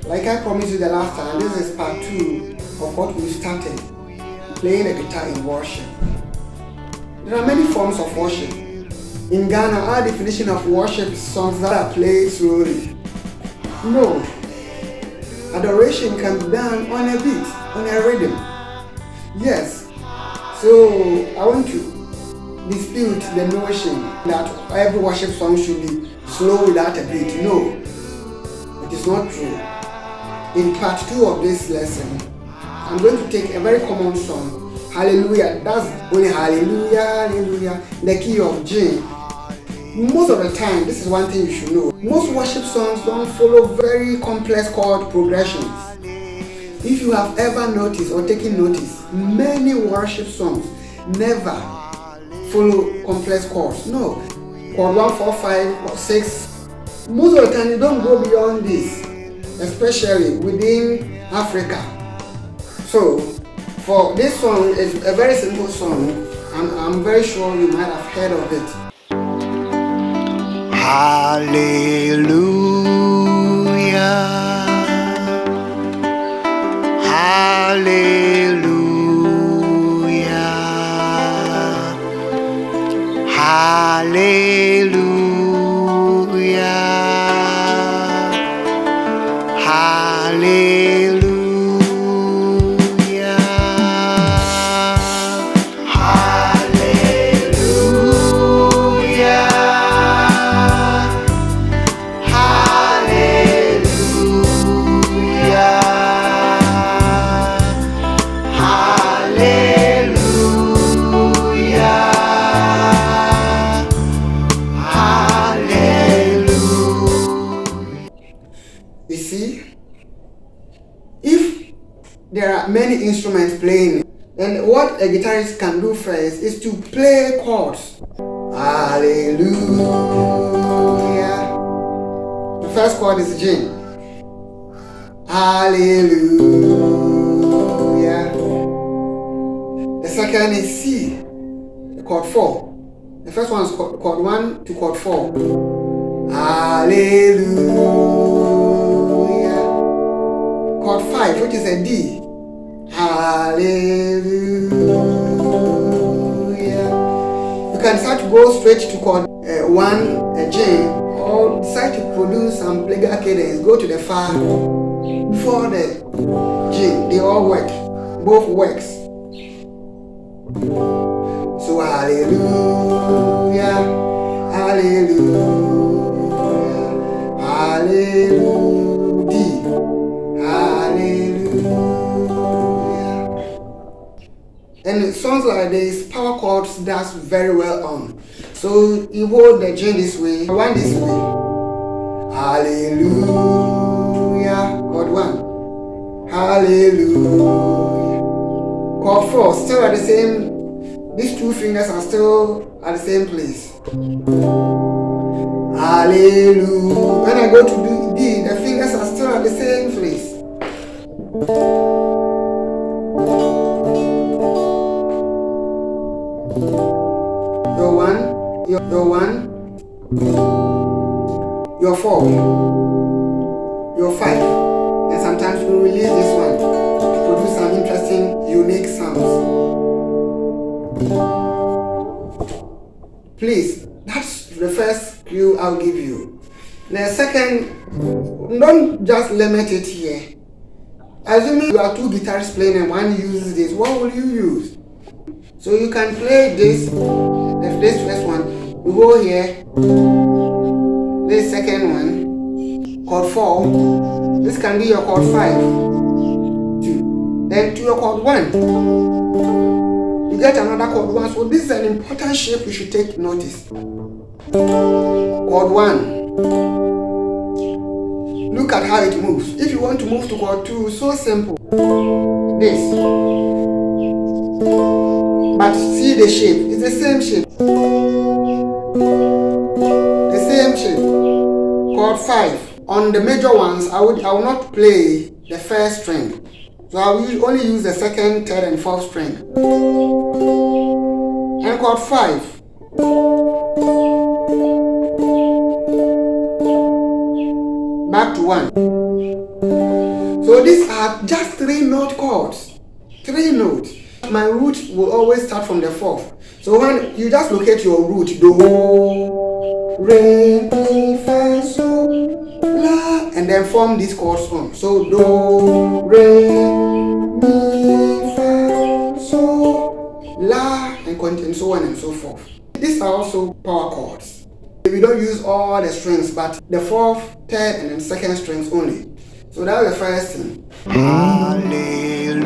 Like I promised you the last time, this is part 2 of what we started, playing the guitar in worship. There are many forms of worship. In Ghana, our definition of worship is songs that are played slowly. No. Adoration can be done on a beat, on a rhythm. Yes. So I want to dispute the notion that every worship song should be slow without a beat. No. It is not true. In part 2 of this lesson, I'm going to take a very common song, Hallelujah. That's only Hallelujah, Hallelujah, the key of G. Most of the time, this is one thing you should know. Most worship songs don't follow very complex chord progressions. If you have ever noticed or taken notice, many worship songs never follow complex chords. No. Chord 1, 4, 5, or 6. Most of the time, you don't go beyond this, especially within Africa. So, for this song, it's a very simple song, and I'm very sure you might have heard of it. Hallelujah, Hallelujah, Hallelujah, Hallelujah. You see, if there are many instruments playing, then what a guitarist can do first is to play chords. Hallelujah. The first chord is G. Hallelujah. The second is C, the chord 4. The first one is chord 1 to chord 4. Hallelujah. Chord 5, which is a D. Hallelujah. You can start to go straight to chord 1, a G, or decide to produce some plagal cadence. Go to the Fa before the G. They all work. Both works. So hallelujah, hallelujah, hallelujah, D, hallelujah. And songs like this, power chords does very well on. So you hold the G this way, one this way. Hallelujah, chord 1. Hallelujah. Chord 4, still at the same. These two fingers are still at the same place. Hallelujah. When I go to D, the fingers are still at the same place. Your 1, your 1, your 4, your 5, and sometimes we release this one to produce some interesting, unique sounds. Please, that's the first cue I'll give you. The second, don't just limit it here. Assuming you are two guitarists playing and one uses this, what will you use? So you can play this first one, you go here, this second one, chord 4, this can be your chord 5, 2, then to your chord 1. You get another chord 1, so this is an important shape you should take notice. Chord 1. Look at how it moves. If you want to move to chord 2, so simple. This. But see the shape. It's the same shape. The same shape. Chord 5. On the major ones, I will not play the first string. So I will only use the second, third, and fourth string. And chord 5. Back to 1. So these are just 3-note chords. 3 notes. My root will always start from the 4th. So when you just locate your root, do, re, mi, fa, so, la, and then form these chords on. So do, re, mi, fa, so, la, and so on and so forth. These are also power chords. We don't use all the strings, but the 4th, 3rd, and then 2nd strings only. So that's the first thing. Hallelujah.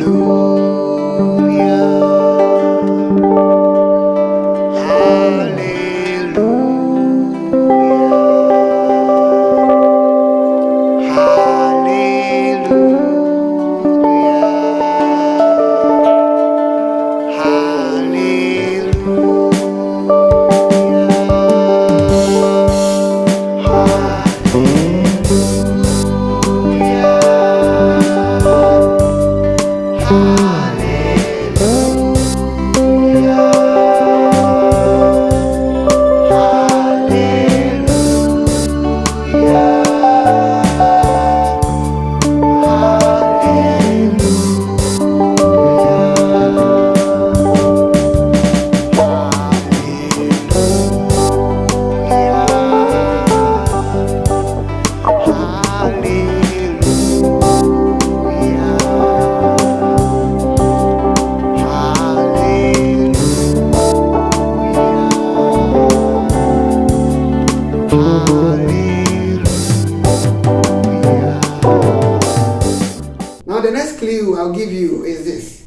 Now the next clue I'll give you is this.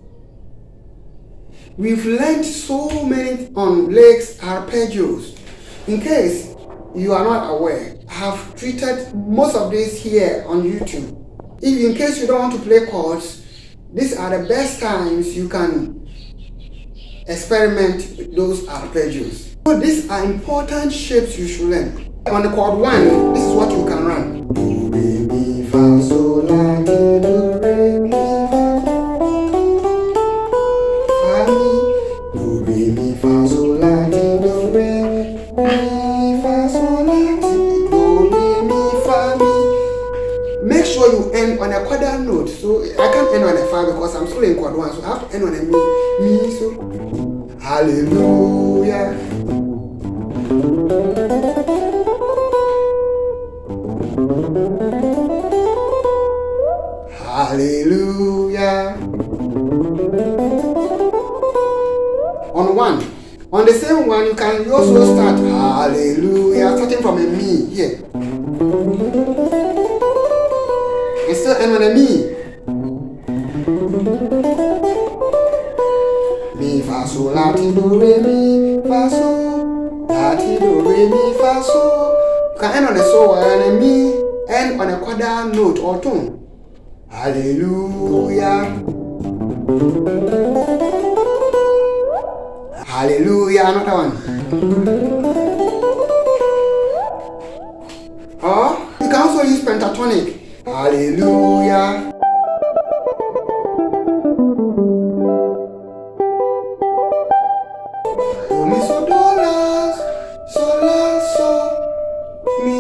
We've learned so many on licks, arpeggios. In case you are not aware, I have treated most of this here on YouTube. If in case you don't want to play chords, these are the best times you can experiment with those arpeggios. So these are important shapes you should learn. On the chord 1, this is what you can run. Do, re, mi, fa, sol, la, ti, do, re, mi, fa, mi. Do, re, mi, fa, sol, la, ti, do, re, mi, fa, sol, la, ti, do, re, mi, fa, mi. Make sure you end on a quarter note. So I can't end on a 5 because I'm still in chord 1. So I have to end on a mi, so hallelujah. Hallelujah. On 1. On the same one, you can also start hallelujah, starting from a mi here. And still end on a mi. Mi, fa, sol, la, ti, do, re, mi, fa, sol, la, ti, do, re, mi, fa, sol. You can end on a so and a mi, end on a quarter note or tone. Hallelujah. Hallelujah. Another one. Or you can also use pentatonic. Hallelujah. Do, mi, so, do, la, so, la, so, mi,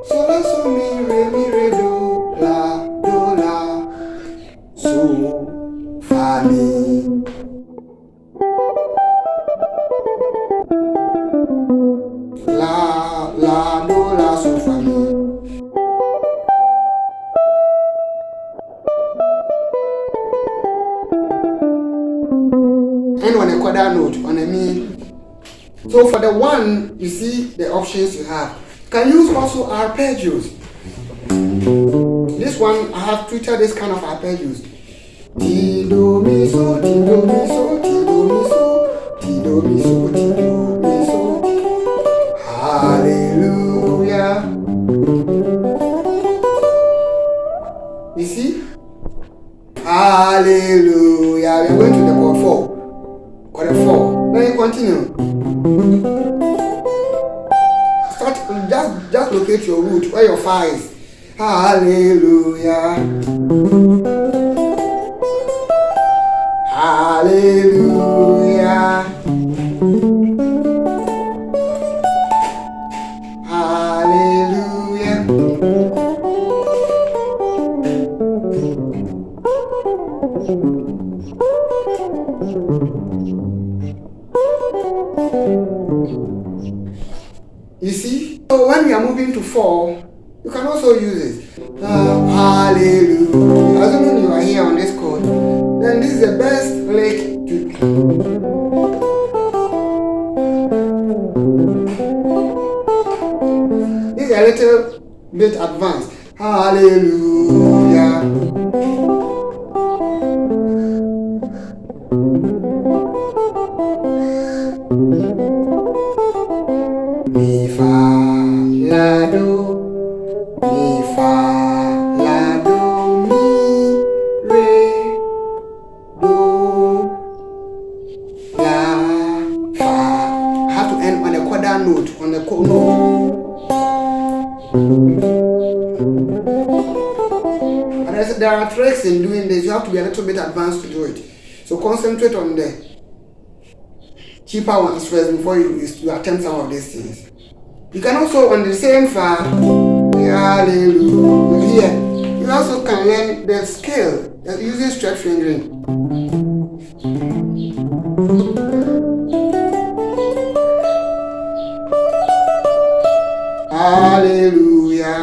so, la, so, mi, re, do, la, so, fa, mi. La, do, la, so, fa, mi. And on a quarter note, on a mi. So for the 1, you see the options you have. You can use also arpeggios. This one, I have treated this kind of arpeggios. Ti, do, mi, so, ti, do, mi, so, ti, do, mi, so, ti, do, mi, so, ti, do, mi, so. Hallelujah. You see? Hallelujah. We are going to the chord 4. Chord 4. Then you continue. Start, just locate your root, where your fa is. Hallelujah. Hallelujah. Hallelujah. 4, you can also use it. Hallelujah. Assuming you are here on this chord, then this is the best lick to. This is a little bit advanced. Hallelujah. Mi, fa, la, do. Mi, fa, la, do, mi, re, do, la, fa. I have to end on a quarter note, on a note. But there are tricks in doing this. You have to be a little bit advanced to do it. So concentrate on the cheaper ones first before you attempt some of these things. You can also, on the same fa, hallelujah, here, you also can learn the scale using stretch fingering. Hallelujah.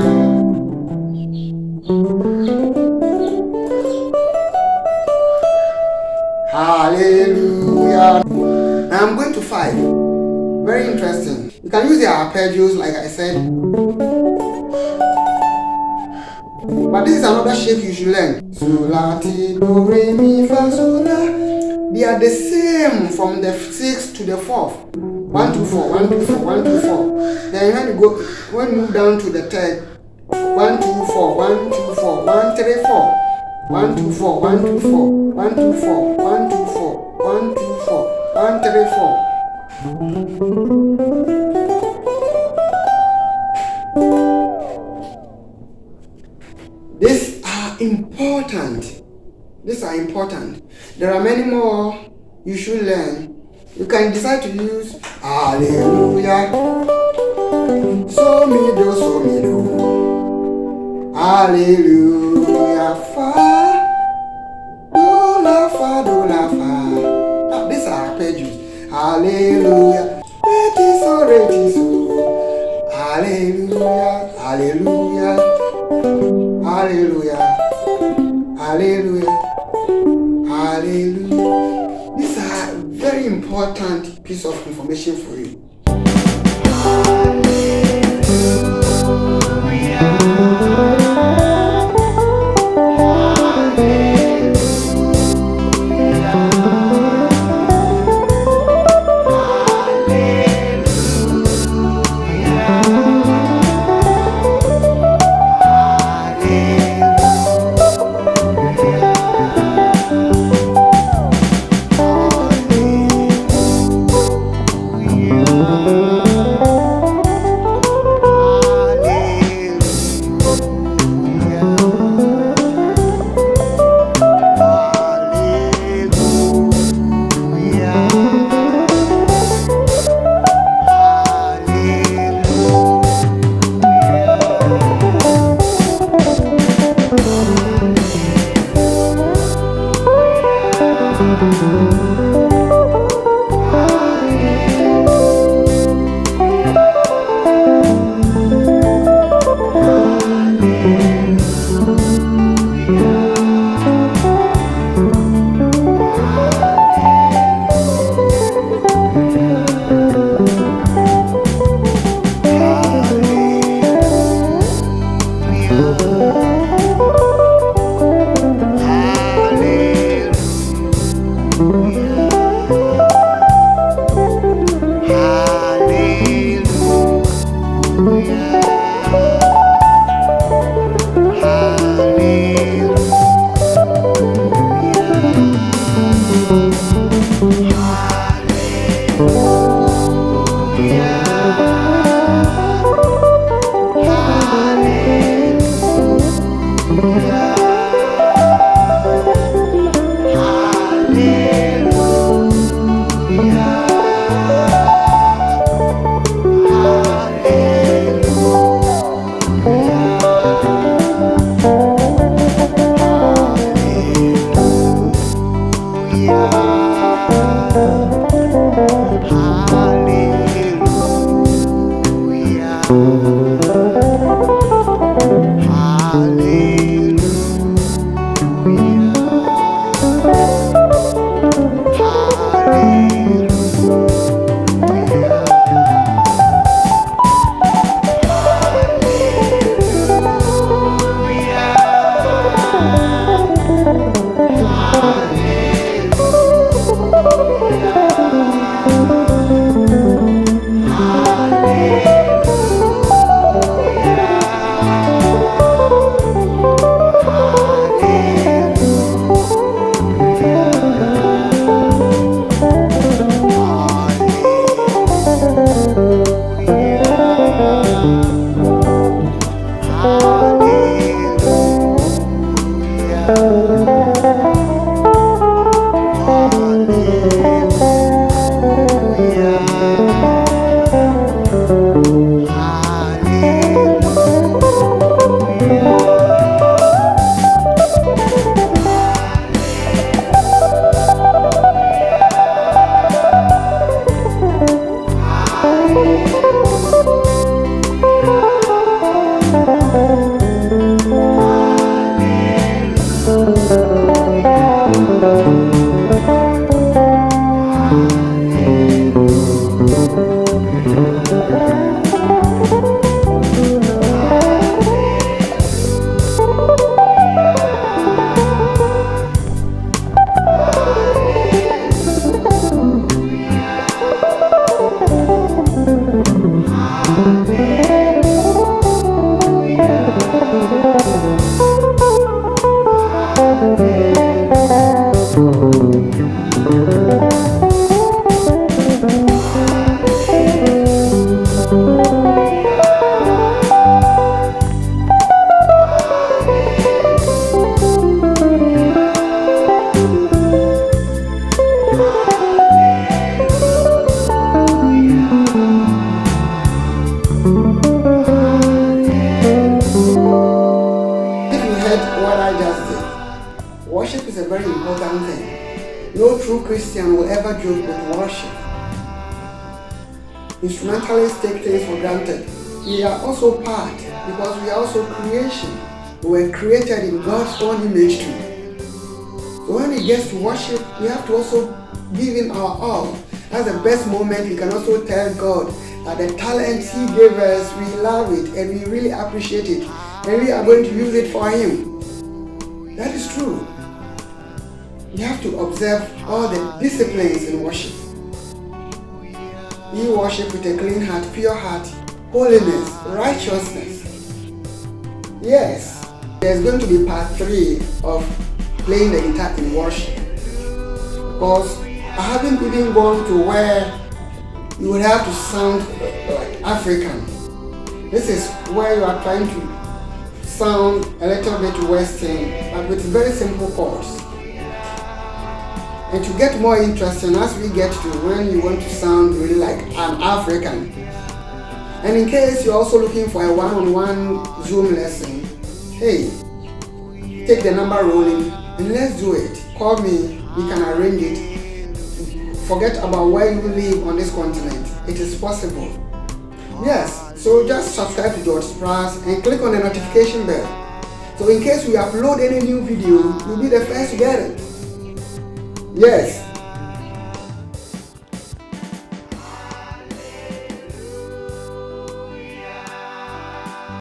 Hallelujah. Now I'm going to 5. Very interesting. You can use the arpeggios, like I said. But this is another shape you should learn. So, la, ti, do, re, mi, fa, sol, la. They are the same from the 6th to the 4th. 1, 2, 4, 1, 2, 4, 1, 2, 4. Then when you move down to the 3rd, 1, 2, 4, 1, 2, 4, 1, 3, 4. 1, 2, 4, 1, 2, 4, 1, 2, 4, 1, 2, 4, 1, 2, 4, 1, 3, 4. These are important. These are important. There are many more you should learn. You can decide to use hallelujah. So mi do. Hallelujah. Fa do la fa. These are arpeggios. Hallelujah. Reti so. Hallelujah. Hallelujah. Hallelujah. Hallelujah. Hallelujah. These are very important piece of information for you. Worship is a very important thing. No true Christian will ever joke with worship. Instrumentalists take things for granted. We are also part because we are also creation. We were created in God's own image too. So when we get to worship, we have to also give Him our all. That's the best moment we can also tell God that the talents He gave us, we love it and we really appreciate it. And we are going to use it for Him. That is true. We have to observe all the disciplines in worship. We worship with a clean heart, pure heart, holiness, righteousness. Yes, there's going to be part 3 of playing the guitar in worship. Because I haven't even gone to where you would have to sound like African. This is where you are trying to sound a little bit Western, but with very simple chords. And to get more interesting as we get to when you want to sound really like an African. And in case you're also looking for a one-on-one Zoom lesson, hey, take the number rolling and let's do it. Call me, we can arrange it. Forget about where you live on this continent. It is possible. Yes, so just subscribe to Georgespratz and click on the notification bell. So in case we upload any new video, you'll be the first to get it. Yes,